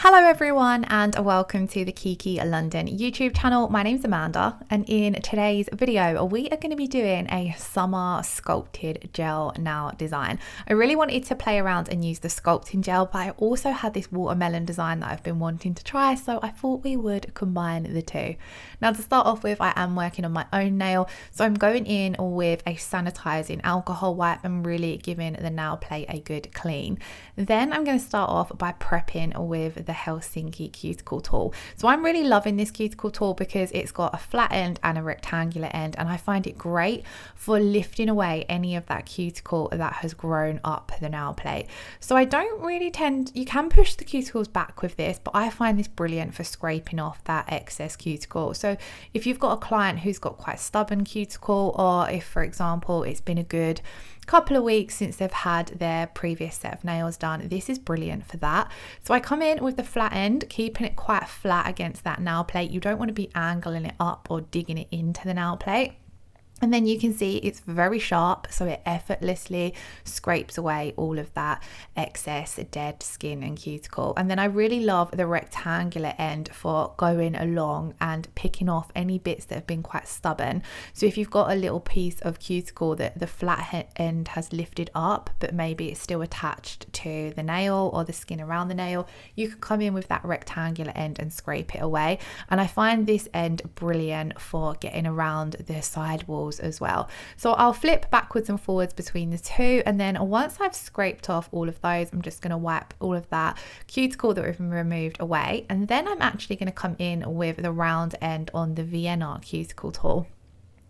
Hello everyone and welcome to the Kiki London YouTube channel. My name's Amanda and in today's video we are going to be doing a summer sculpted gel nail design. I really wanted to play around and use the sculpting gel, but I also had this watermelon design that I've been wanting to try, so I thought we would combine the two. Now to start off with, I am working on my own nail, so I'm going in with a sanitizing alcohol wipe and really giving the nail plate a good clean. Then I'm going to start off by prepping with the Helsinki cuticle tool. So I'm really loving this cuticle tool because it's got a flat end and a rectangular end, and I find it great for lifting away any of that cuticle that has grown up the nail plate. So I don't really you can push the cuticles back with this, but I find this brilliant for scraping off that excess cuticle. So if you've got a client who's got quite stubborn cuticle, or if for example it's been a good couple of weeks since they've had their previous set of nails done, this is brilliant for that. So I come in with the flat end, keeping it quite flat against that nail plate. You don't want to be angling it up or digging it into the nail plate. And then you can see it's very sharp, so it effortlessly scrapes away all of that excess dead skin and cuticle. And then I really love the rectangular end for going along and picking off any bits that have been quite stubborn. So if you've got a little piece of cuticle that the flat end has lifted up, but maybe it's still attached to the nail or the skin around the nail, you can come in with that rectangular end and scrape it away. And I find this end brilliant for getting around the sidewalls as well. So I'll flip backwards and forwards between the two, and then once I've scraped off all of those, I'm just going to wipe all of that cuticle that we've removed away, and then I'm actually going to come in with the round end on the Vienna cuticle tool.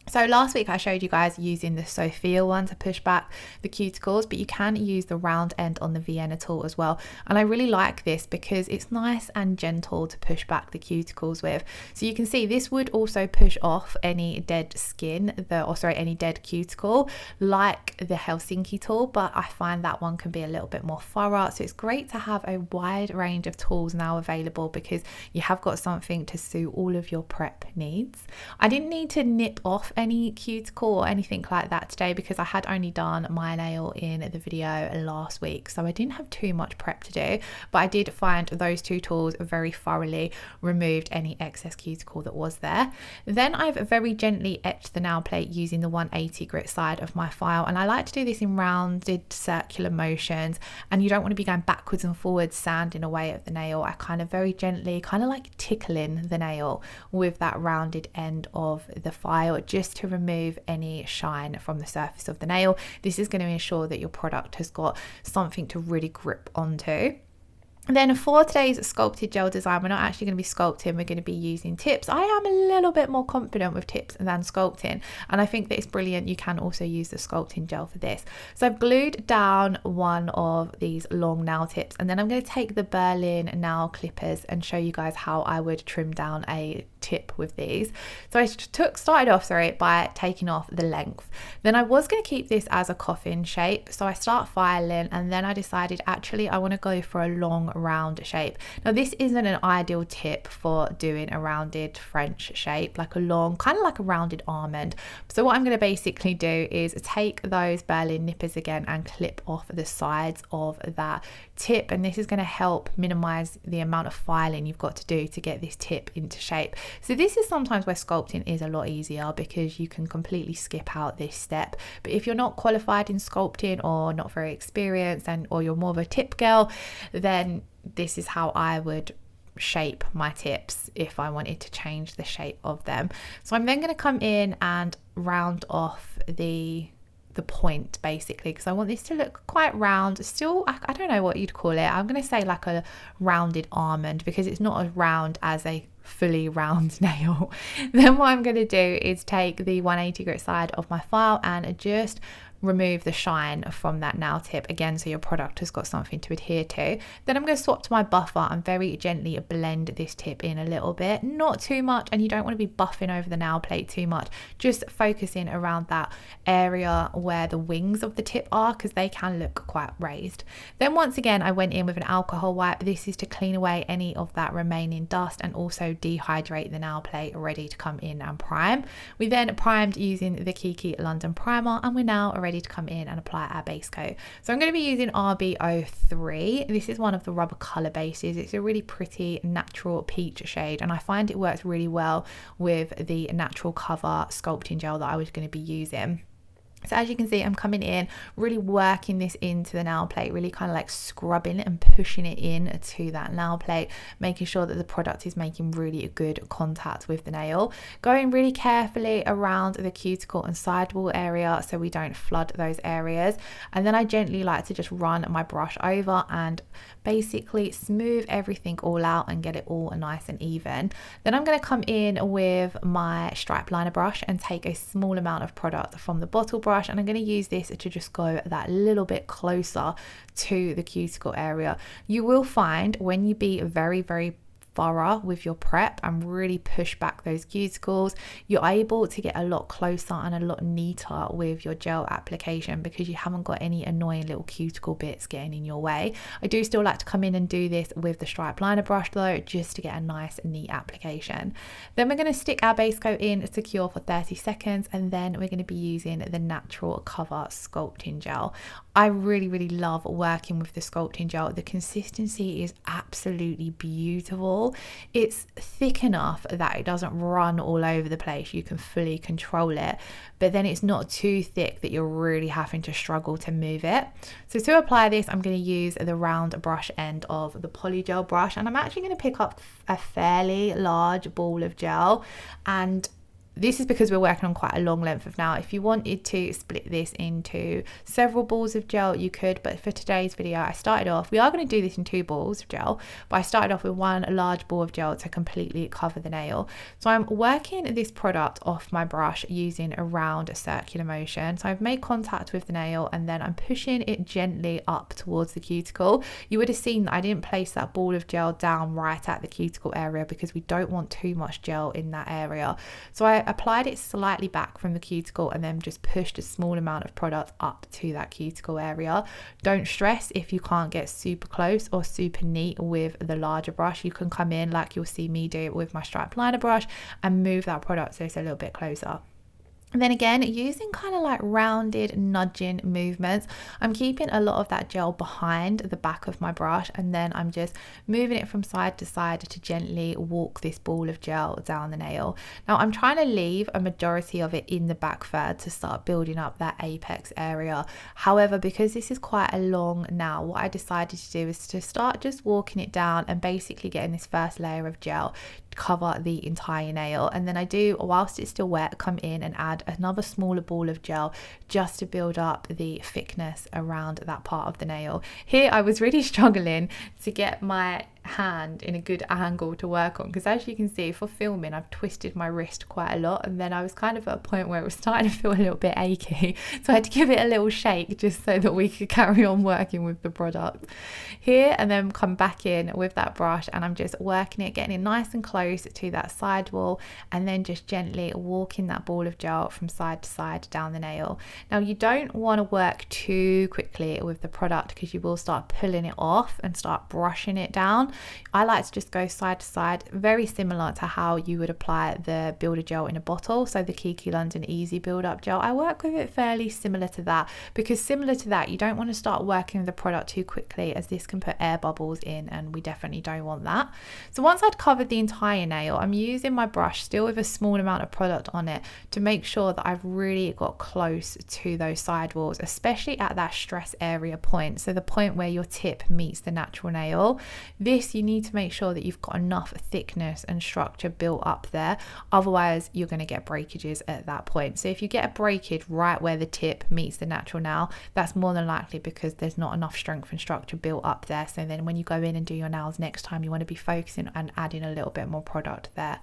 So last week I showed you guys using the Sophia one to push back the cuticles, but you can use the round end on the Vienna tool as well. And I really like this because it's nice and gentle to push back the cuticles with. So you can see this would also push off any dead skin, any dead cuticle like the Helsinki tool, but I find that one can be a little bit more thorough. So it's great to have a wide range of tools now available because you have got something to suit all of your prep needs. I didn't need to nip off any cuticle or anything like that today because I had only done my nail in the video last week, so I didn't have too much prep to do, but I did find those two tools very thoroughly removed any excess cuticle that was there. Then I've very gently etched the nail plate using the 180 grit side of my file, and I like to do this in rounded circular motions, and you don't want to be going backwards and forwards sanding away at the nail. I kind of very gently, kind of like tickling the nail with that rounded end of the file just to remove any shine from the surface of the nail. This is going to ensure that your product has got something to really grip onto. And then for today's sculpted gel design, we're not actually going to be sculpting, we're going to be using tips. I am a little bit more confident with tips than sculpting, and I think that it's brilliant. You can also use the sculpting gel for this. So I've glued down one of these long nail tips, and then I'm going to take the Berlin nail clippers and show you guys how I would trim down a tip with these. So I started off by taking off the length. Then I was going to keep this as a coffin shape, so I start filing, and then I decided actually I want to go for a long round shape. Now this isn't an ideal tip for doing a rounded French shape, like a long, kind of like a rounded almond. So what I'm going to basically do is take those Berlin nippers again and clip off the sides of that tip, and this is going to help minimize the amount of filing you've got to do to get this tip into shape. So this is sometimes where sculpting is a lot easier because you can completely skip out this step. But if you're not qualified in sculpting or not very experienced, or you're more of a tip girl, then this is how I would shape my tips if I wanted to change the shape of them. So I'm then going to come in and round off the point basically, because I want this to look quite round. Still, I don't know what you'd call it. I'm going to say like a rounded almond because it's not as round as a fully round nail. Then what I'm going to do is take the 180 grit side of my file and just remove the shine from that nail tip again, so your product has got something to adhere to. Then I'm going to swap to my buffer and very gently blend this tip in a little bit, not too much, and you don't want to be buffing over the nail plate too much, just focusing around that area where the wings of the tip are, because they can look quite raised. Then once again I went in with an alcohol wipe. This is to clean away any of that remaining dust and also dehydrate the nail plate, ready to come in and prime. We then primed using the Kiki London primer, and we're now ready ready to come in and apply our base coat. So I'm going to be using RB03. This is one of the rubber color bases. It's a really pretty natural peach shade, and I find it works really well with the natural cover sculpting gel that I was going to be using. So as you can see, I'm coming in, really working this into the nail plate, really kind of like scrubbing and pushing it in to that nail plate, making sure that the product is making really good contact with the nail. Going really carefully around the cuticle and sidewall area so we don't flood those areas. And then I gently like to just run my brush over and basically smooth everything all out and get it all nice and even. Then I'm going to come in with my stripe liner brush and take a small amount of product from the bottle brush, and I'm going to use this to just go that little bit closer to the cuticle area. You will find when you be very thorough with your prep and really push back those cuticles, you're able to get a lot closer and a lot neater with your gel application because you haven't got any annoying little cuticle bits getting in your way. I do still like to come in and do this with the stripe liner brush though, just to get a nice neat application. Then we're going to stick our base coat in to cure for 30 seconds, and then we're going to be using the natural cover sculpting gel. I really love working with the sculpting gel. The consistency is absolutely beautiful. It's thick enough that it doesn't run all over the place. You can fully control it, but then it's not too thick that you're really having to struggle to move it. So to apply this, I'm going to use the round brush end of the polygel brush, and I'm actually going to pick up a fairly large ball of gel, and this is because we're working on quite a long length of nail. If you wanted to split this into several balls of gel, you could, but for today's video, I started off, we are going to do this in 2 balls of gel, but I started off with 1 large ball of gel to completely cover the nail. So I'm working this product off my brush using a round circular motion. So I've made contact with the nail and then I'm pushing it gently up towards the cuticle. You would have seen that I didn't place that ball of gel down right at the cuticle area because we don't want too much gel in that area. So I applied it slightly back from the cuticle and then just pushed a small amount of product up to that cuticle area. Don't stress if you can't get super close or super neat with the larger brush. You can come in like you'll see me do with my stripe liner brush and move that product so it's a little bit closer. And then again, using kind of like rounded nudging movements, I'm keeping a lot of that gel behind the back of my brush, and then I'm just moving it from side to side to gently walk this ball of gel down the nail. Now I'm trying to leave a majority of it in the back third to start building up that apex area. However, because this is quite a long nail, what I decided to do is to start just walking it down and basically getting this first layer of gel cover the entire nail, and then I do, whilst it's still wet, come in and add another smaller ball of gel just to build up the thickness around that part of the nail. Here I was really struggling to get my hand in a good angle to work on because, as you can see, for filming I've twisted my wrist quite a lot, and then I was kind of at a point where it was starting to feel a little bit achy, so I had to give it a little shake just so that we could carry on working with the product here, and then come back in with that brush and I'm just working it, getting it nice and close to that side wall, and then just gently walking that ball of gel from side to side down the nail. Now you don't want to work too quickly with the product because you will start pulling it off and start brushing it down. I like to just go side to side, very similar to how you would apply the builder gel in a bottle. So the Kiki London Easy Build Up Gel, I work with it fairly similar to that, because similar to that, you don't want to start working with the product too quickly as this can put air bubbles in, and we definitely don't want that. So once I'd covered the entire nail, I'm using my brush still with a small amount of product on it to make sure that I've really got close to those sidewalls, especially at that stress area point, so the point where your tip meets the natural nail. This, you need to make sure that you've got enough thickness and structure built up there, otherwise you're going to get breakages at that point. So if you get a breakage right where the tip meets the natural nail, that's more than likely because there's not enough strength and structure built up there. So then when you go in and do your nails next time, you want to be focusing and adding a little bit more product there.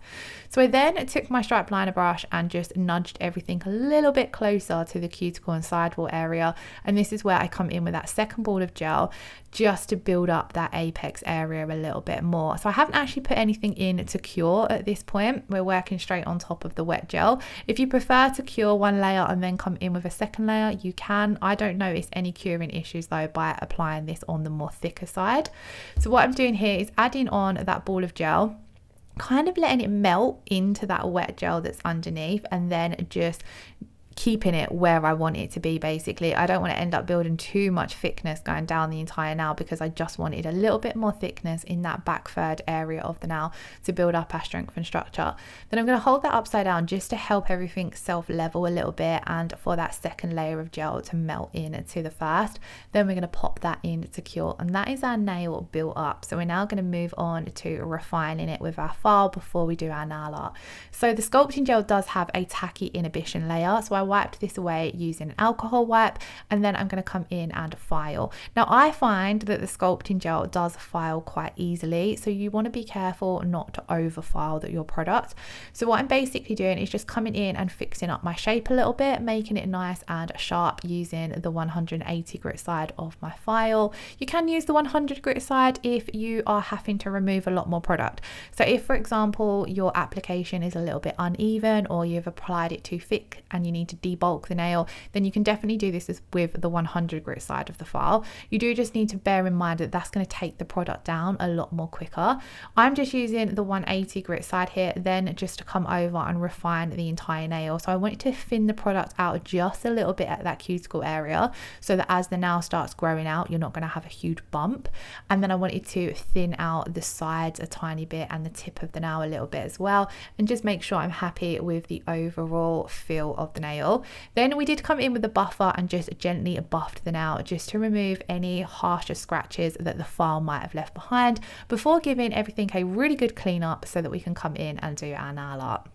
So I then took my stripe liner brush and just nudged everything a little bit closer to the cuticle and sidewall area, and this is where I come in with that second ball of gel just to build up that apex area a little bit more. So I haven't actually put anything in to cure at this point. We're working straight on top of the wet gel. If you prefer to cure one layer and then come in with a second layer, you can. I don't notice any curing issues though by applying this on the more thicker side. So what I'm doing here is adding on that ball of gel, kind of letting it melt into that wet gel that's underneath, and then just keeping it where I want it to be. Basically, I don't want to end up building too much thickness going down the entire nail, because I just wanted a little bit more thickness in that back third area of the nail to build up our strength and structure. Then I'm going to hold that upside down just to help everything self-level a little bit, and for that second layer of gel to melt into the first. Then we're going to pop that in to cure, and that is our nail built up. So we're now going to move on to refining it with our file before we do our nail art. So the sculpting gel does have a tacky inhibition layer, so I wiped this away using an alcohol wipe, and then I'm going to come in and file. Now I find that the sculpting gel does file quite easily, so you want to be careful not to over file your product. So what I'm basically doing is just coming in and fixing up my shape a little bit, making it nice and sharp using the 180 grit side of my file. You can use the 100 grit side if you are having to remove a lot more product. So if, for example, your application is a little bit uneven, or you've applied it too thick and you need to debulk the nail, then you can definitely do this with the 100 grit side of the file. You do just need to bear in mind that that's going to take the product down a lot more quicker. I'm just using the 180 grit side here, then just to come over and refine the entire nail. So I wanted to thin the product out just a little bit at that cuticle area, so that as the nail starts growing out, you're not going to have a huge bump. And then I wanted to thin out the sides a tiny bit and the tip of the nail a little bit as well, and just make sure I'm happy with the overall feel of the nail. Then we did come in with the buffer and just gently buffed the nail just to remove any harsher scratches that the file might have left behind, before giving everything a really good clean up so that we can come in and do our nail art.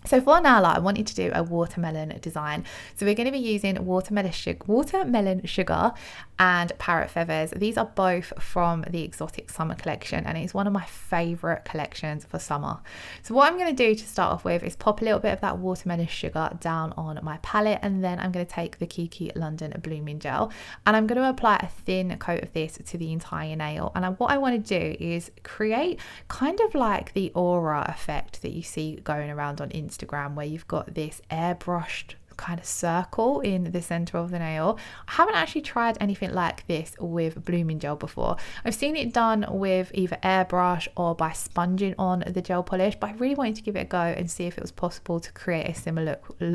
So for nail art, I wanted to do a watermelon design. So we're going to be using watermelon sugar and Parrot Feathers. These are both from the Exotic Summer collection, and it's one of my favorite collections for summer. So what I'm going to do to start off with is pop a little bit of that watermelon sugar down on my palette, and then I'm going to take the Kiki London Blooming Gel, and I'm going to apply a thin coat of this to the entire nail. And what I want to do is create kind of like the aura effect that you see going around on Instagram, where you've got this airbrushed kind of circle in the center of the nail. I haven't actually tried anything like this with blooming gel before. I've seen it done with either airbrush or by sponging on the gel polish, but I really wanted to give it a go and see if it was possible to create a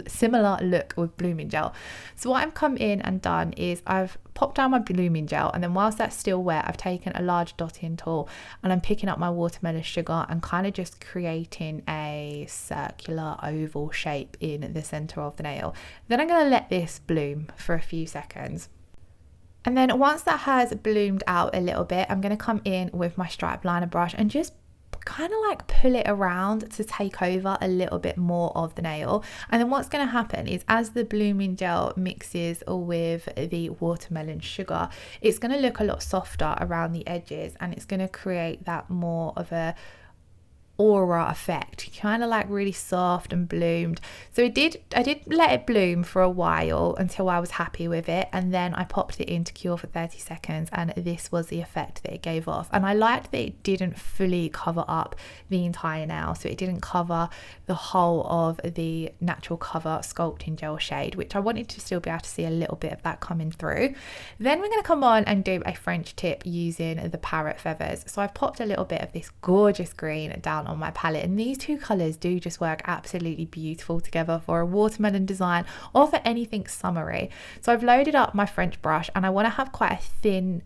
similar look with blooming gel. So what I've come in and done is I've popped down my blooming gel, and then whilst that's still wet, I've taken a large dotting tool and I'm picking up my watermelon sugar and kind of just creating a circular oval shape in the center of the nail. Then I'm going to let this bloom for a few seconds. And then once that has bloomed out a little bit, I'm going to come in with my stripe liner brush and just kind of like pull it around to take over a little bit more of the nail. And then what's going to happen is, as the blooming gel mixes with the watermelon sugar, it's going to look a lot softer around the edges, and it's going to create that more of a aura effect, kind of like really soft and bloomed. So I did let it bloom for a while until I was happy with it, and then I popped it in to cure for 30 seconds, and this was the effect that it gave off. And I liked that it didn't fully cover up the entire nail, so it didn't cover the whole of the natural cover sculpting gel shade, which I wanted to still be able to see a little bit of that coming through. Then we're going to come on and do a French tip using the Parrot Feathers. So I've popped a little bit of this gorgeous green down on my palette, and these two colors do just work absolutely beautiful together for a watermelon design or for anything summery. So I've loaded up my French brush, and I want to have quite a thin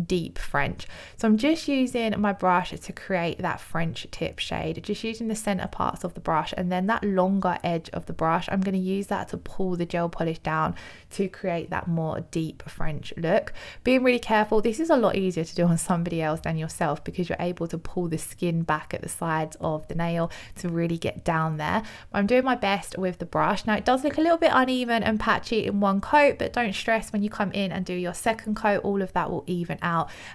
deep French, so I'm just using my brush to create that French tip shade, just using the center parts of the brush, and then that longer edge of the brush, I'm going to use that to pull the gel polish down to create that more deep French look. Being really careful, this is a lot easier to do on somebody else than yourself, because you're able to pull the skin back at the sides of the nail to really get down there. I'm doing my best with the brush. Now it does look a little bit uneven and patchy in one coat, but don't stress, when you come in and do your second coat, all of that will even out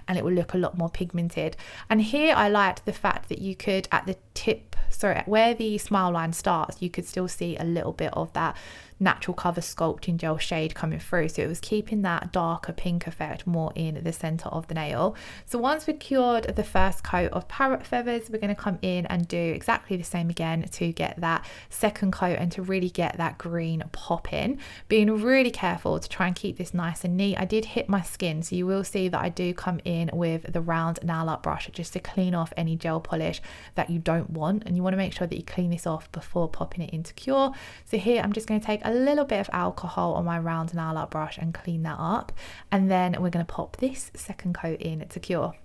and it will look a lot more pigmented. And here I liked the fact that you could, at the tip, sorry, where the smile line starts, you could still see a little bit of that natural cover sculpting gel shade coming through, so it was keeping that darker pink effect more in the center of the nail. So once we've cured the first coat of Parrot Feathers, we're going to come in and do exactly the same again to get that second coat and to really get that green pop in. Being really careful to try and keep this nice and neat. I did hit my skin, so you will see that I do come in with the round nail art brush just to clean off any gel polish that you don't want, and you want to make sure that you clean this off before popping it into cure. So here I'm just going to take a little bit of alcohol on my round nail art brush and clean that up. And then we're going to pop this second coat in to cure.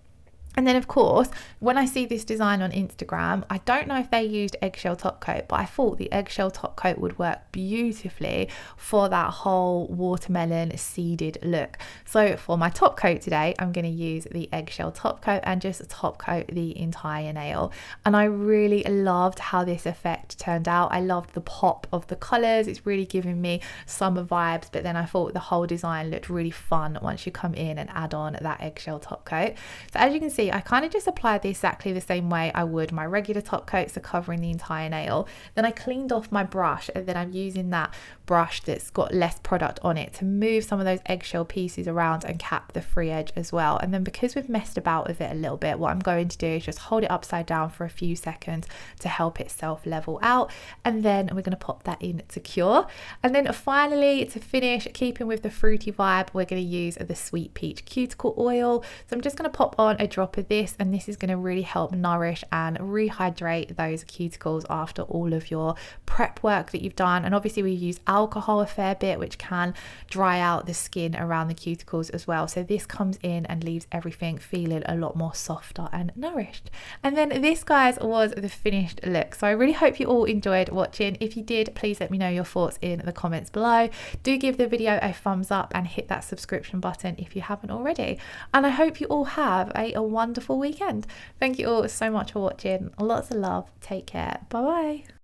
And then of course, when I see this design on Instagram, I don't know if they used eggshell top coat, but I thought the eggshell top coat would work beautifully for that whole watermelon seeded look. So for my top coat today, I'm going to use the eggshell top coat and just top coat the entire nail. And I really loved how this effect turned out. I loved the pop of the colors. It's really giving me summer vibes, but then I thought the whole design looked really fun once you come in and add on that eggshell top coat. So as you can see, I kind of just applied this exactly the same way I would my regular top coat, so covering the entire nail. Then I cleaned off my brush, and then I'm using that brush that's got less product on it to move some of those eggshell pieces around and cap the free edge as well. And then because we've messed about with it a little bit, what I'm going to do is just hold it upside down for a few seconds to help it self level out, and then we're going to pop that in to cure. And then finally, to finish, keeping with the fruity vibe, we're going to use the sweet peach cuticle oil. So I'm just going to pop on a drop of this, and this is going to really help nourish and rehydrate those cuticles after all of your prep work that you've done. And obviously we use alcohol a fair bit, which can dry out the skin around the cuticles as well. So this comes in and leaves everything feeling a lot more softer and nourished. And then this, guys, was the finished look. So I really hope you all enjoyed watching. If you did, please let me know your thoughts in the comments below. Do give the video a thumbs up and hit that subscription button if you haven't already. And I hope you all have a wonderful weekend. Thank you all so much for watching. Lots of love. Take care. Bye bye.